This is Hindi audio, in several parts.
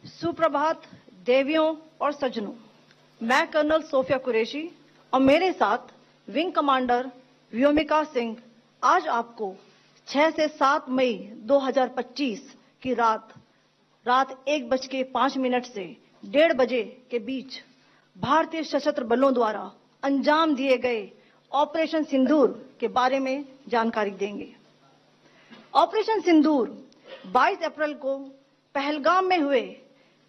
सुप्रभात देवियों और सज्जनों, मैं कर्नल सोफिया कुरैशी और मेरे साथ विंग कमांडर व्योमिका सिंह आज आपको 6 से 7 मई 2025 की रात 1:05 से 1:30 बजे के बीच भारतीय सशस्त्र बलों द्वारा अंजाम दिए गए ऑपरेशन सिंदूर के बारे में जानकारी देंगे। ऑपरेशन सिंदूर 22 अप्रैल को पहलगाम में हुए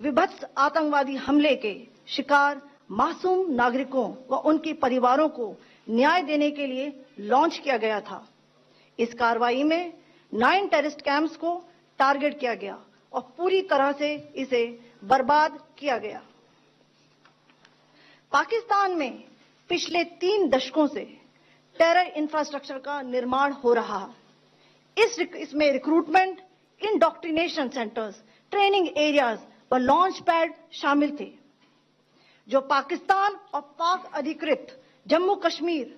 विभत्स आतंकवादी हमले के शिकार मासूम नागरिकों व उनके परिवारों को न्याय देने के लिए लॉन्च किया गया था। इस कार्रवाई में 9 टेररिस्ट कैंप्स को टारगेट किया गया और पूरी तरह से इसे बर्बाद किया गया। पाकिस्तान में पिछले 3 दशकों से टेरर इंफ्रास्ट्रक्चर का निर्माण हो रहा है। इसमें recruitment, indoctrination centres, training areas व लॉन्च पैड शामिल थे, जो पाकिस्तान और पाक अधिकृत जम्मू कश्मीर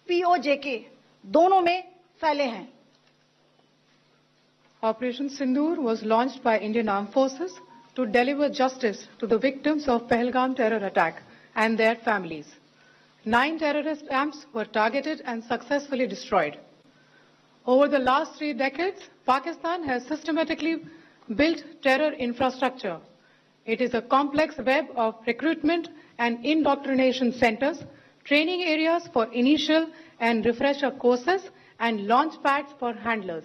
POJK दोनों में फैले हैं। Operation Sindoor was launched by Indian Armed Forces to deliver justice to the victims of Pahalgam terror attack and their families. 9 terrorist camps were targeted and successfully destroyed. Over the last 3 decades, Pakistan has systematically built terror infrastructure. It is a complex web of recruitment and indoctrination centers, training areas for initial and refresher courses, and launch pads for handlers.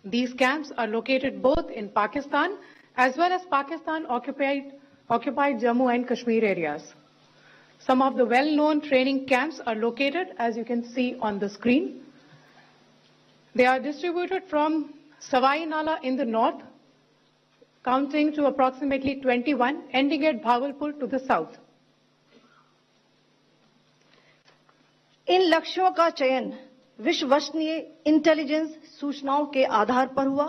These camps are located both in Pakistan as well as Pakistan-occupied Jammu and Kashmir areas. Some of the well-known training camps are located, as you can see on the screen. They are distributed from Savai Nala in the north, counting to approximately 21, ending at Bhagalpur to the south. इन लक्ष्यों का चयन विश्वसनीय इंटेलिजेंस सूचनाओं के आधार पर हुआ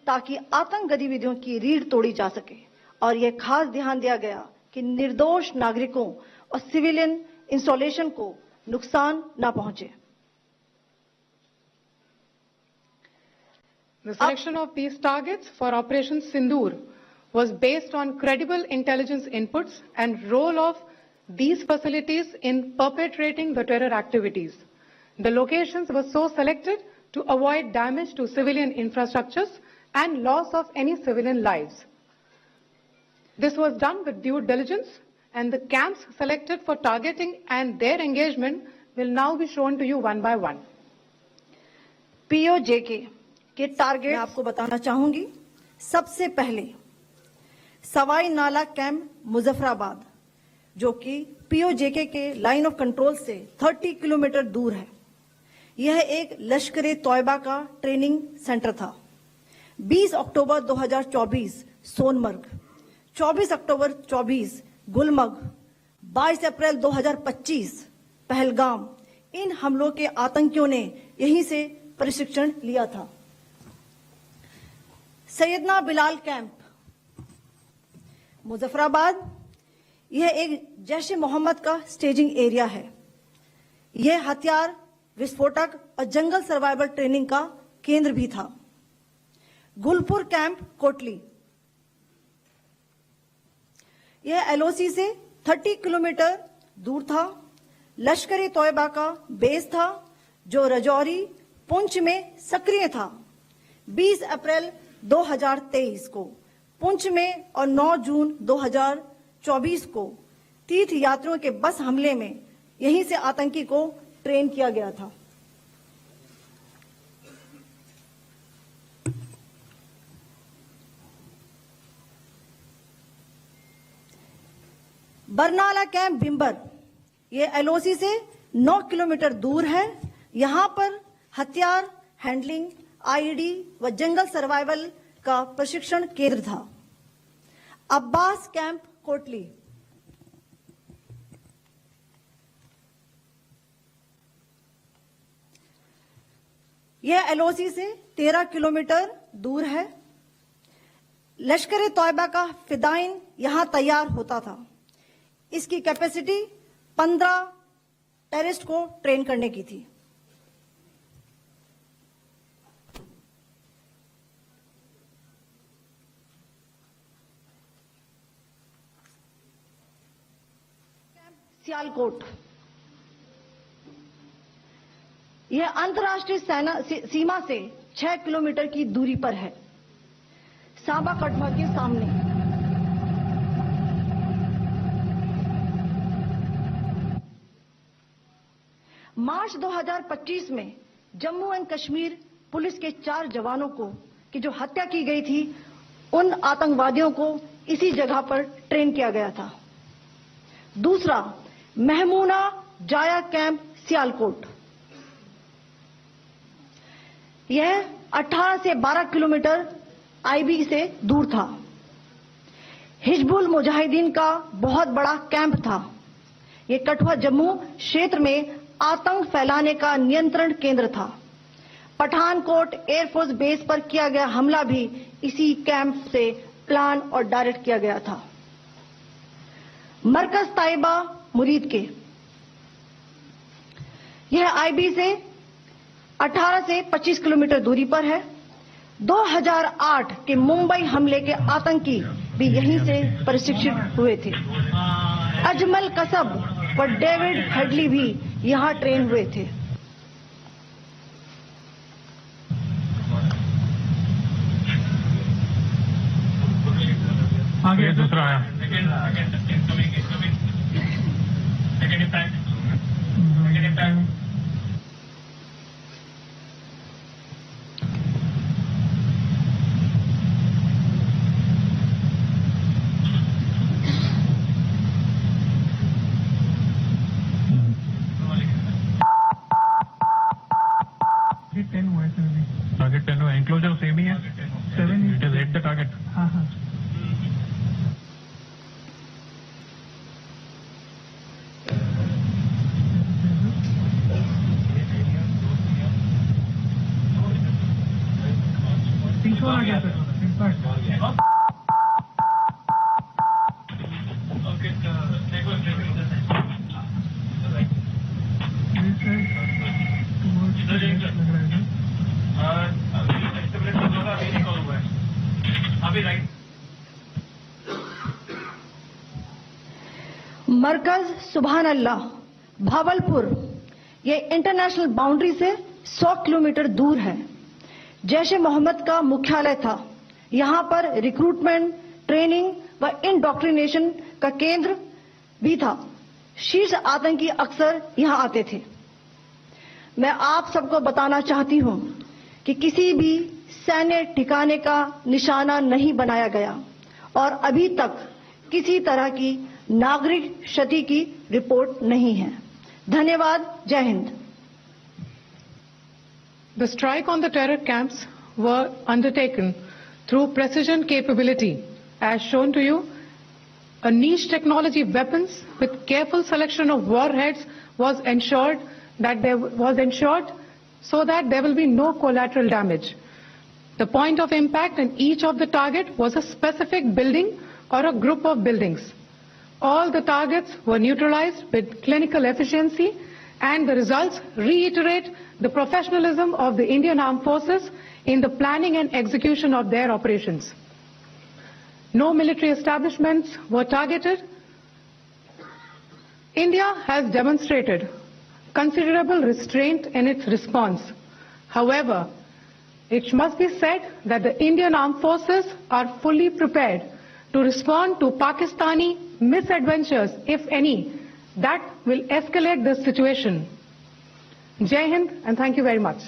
ताकि आतंक गतिविधियों की रीढ़ तोड़ी जा सके और यह खास ध्यान दिया गया कि निर्दोष नागरिकों और सिविलियन इंस्टॉलेशन को नुकसान न पहुंचे। The selection of these targets for Operation Sindoor was based on credible intelligence inputs and role of these facilities in perpetrating the terror activities. The locations were so selected to avoid damage to civilian infrastructures and loss of any civilian lives. This was done with due diligence, and the camps selected for targeting and their engagement will now be shown to you one by one. POJK के टारगेट मैं आपको बताना चाहूंगी। सबसे पहले सवाई नाला कैंप मुजफ्फराबाद, जो कि POJK के लाइन ऑफ कंट्रोल से 30 किलोमीटर दूर है। यह एक लश्कर तौयबा का ट्रेनिंग सेंटर था। 20 अक्टूबर 2024 सोनमर्ग, 24 अक्टूबर 24 गुलमर्ग, 22 अप्रैल 2025 पहलगाम, इन हमलों के आतंकियों ने यहीं से प्रशिक्षण लिया था। सैयदना बिलाल कैंप मुजफ्फराबाद, यह एक जैश-ए मोहम्मद का स्टेजिंग एरिया है। यह हथियार, विस्फोटक और जंगल सर्वाइवल ट्रेनिंग का केंद्र भी था। गुलपुर कैंप कोटली, यह LOC से 30 किलोमीटर दूर था। लश्कर तौयबा का बेस था, जो रजौरी, पुंछ में सक्रिय था। 20 अप्रैल 2023 को पुंछ में और 9 जून 2024 को तीर्थ यात्रियों के बस हमले में यहीं से आतंकी को ट्रेन किया गया था। बरनाला कैंप बिम्बर, यह LOC से 9 किलोमीटर दूर है। यहां पर हथियार, हैंडलिंग, IED व जंगल सर्वाइवल का प्रशिक्षण केंद्र था। अब्बास कैंप कोटली, यह LOC से 13 किलोमीटर दूर है। लश्कर तौयबा का फिदाइन यहां तैयार होता था। इसकी कैपेसिटी 15 टेररिस्ट को ट्रेन करने की थी। सियालकोट। यह अंतर्राष्ट्रीय सीमा से 6 किलोमीटर की दूरी पर है, सांबा कठुआ के सामने। मार्च 2025 में जम्मू एंड कश्मीर पुलिस के 4 जवानों की जो हत्या की गई थी, उन आतंकवादियों को इसी जगह पर ट्रेन किया गया था। दूसरा, महमूना जाया कैंप सियालकोट। यह 18 से 12 किलोमीटर आईबी से दूर था। हिजबुल मुजाहिदीन का बहुत बड़ा कैंप था। यह कठुआ जम्मू क्षेत्र में आतंक फैलाने का नियंत्रण केंद्र था। पठानकोट एयरफोर्स बेस पर किया गया हमला भी इसी कैंप से प्लान और डायरेक्ट किया गया था। मरकज ताइबा मुरीद के, यह आईबी से 18 से 25 किलोमीटर दूरी पर है। 2008 के मुंबई हमले के आतंकी भी यहीं से प्रशिक्षित हुए थे। अजमल कसब व डेविड हेडली भी यहां ट्रेन हुए थे। आगे दूसरा है। टारगेट 10 हुआ, एंक्लोजर सेम ही है। 7 it is hit the target. हाँ हाँ। आ गया सर। मरकज सुभान अल्लाह भावलपुर, ये इंटरनेशनल बाउंड्री से 100 किलोमीटर दूर है। जैश ए मोहम्मद का मुख्यालय था। यहां पर रिक्रूटमेंट, ट्रेनिंग व इंडॉक्ट्रिनेशन का केंद्र भी था। शीर्ष आतंकी अक्सर यहां आते थे। मैं आप सबको बताना चाहती हूं कि किसी भी सैन्य ठिकाने का निशाना नहीं बनाया गया और अभी तक किसी तरह की नागरिक क्षति की रिपोर्ट नहीं है। धन्यवाद। जय Hind. The strike on the terror camps were undertaken through precision capability, as shown to you. A niche technology weapons with careful selection of warheads was ensured so that there will be no collateral damage. The point of impact in each of the target was a specific building or a group of buildings. All the targets were neutralized with clinical efficiency, and the results reiterate the professionalism of the Indian Armed Forces in the planning and execution of their operations. No military establishments were targeted. India has demonstrated considerable restraint in its response. However, it must be said that the Indian Armed Forces are fully prepared to respond to Pakistani misadventures, if any, that will escalate the situation. Jai Hind, and thank you very much.